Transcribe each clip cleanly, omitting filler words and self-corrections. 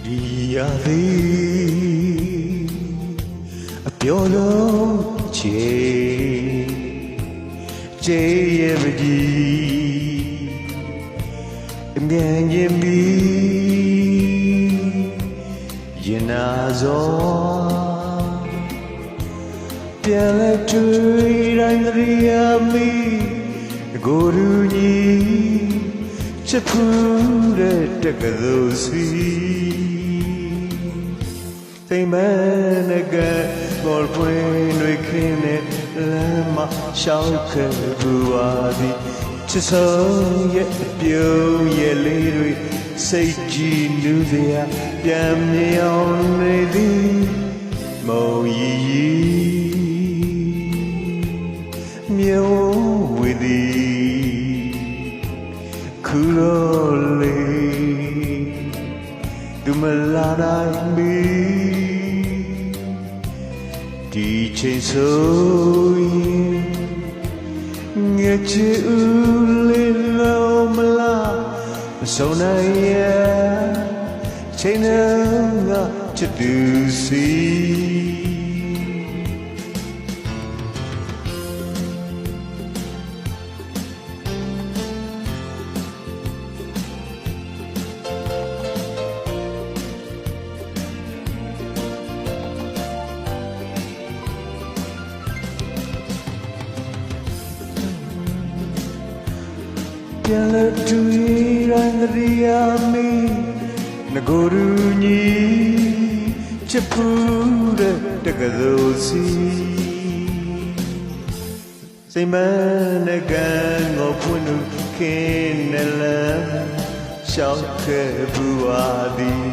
ဒီရသည်အပြောလုံးချေချေရမကြီးအမြန်ရင်ပြီးရင်နာစောပြန်လဲတွေ့တိုင်းသတိရမိကိုယ်လူကြီးချစ်ဖူးတဲ့တက္ကသိုလ်စီသိမ့်မနဲ့ကဘော်ပွင့်တွေခင်းတဲ့လမ်းမှာရှောက်ခဲ့ဘူးပါသည်ချစ်ဆုံးရဲ့အပြုံးရဲ့လေးတွေစိတ်ကြည်နူးစရာပြန်မြောင်နေသည်မုံရီရီမြေဝဝေသည်ခုလိုလေးသူမလာနိုင်မီဒီချိန်ဆိုရင်ငါချစ်ဦးလေးလုံးမလားမဆုံးနိုင်ရဲ့ချိန်နဲ့ငါချစ်သူစီပြန်လဲတွေ့တိုင်းသတိရမိငကိုယ်လူကြီးချစ်ဖူးတဲ့တက္ကသိုလ်စီစိတ်မနဲ့ကံကိုဖွင့်လို့ခင်းနဲ့လမ်းရှောက်ခဲ့ဘူးပါသည်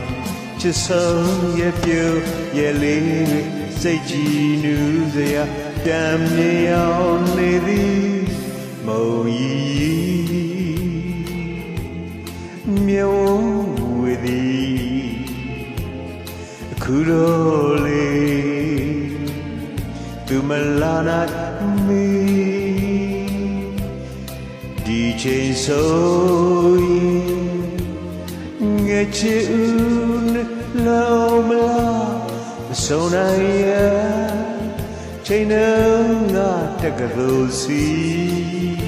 ချစ်ဆုံးရဲ့ပြုံးရဲ့လေးတွေစိတ်ကြည်နူးစရာပြန်မြေအောင်နေသည်မုံရီမြေဝဝေသည်ခုလိုလေးသူမလာနိုင်မီဒီချိန်ဆိုရင်ငါချစ်ဦးလောမလားမဆုံးနိုင်ရဲ့ချိန်နဲ့ငါတက္ကသိုလ်စီ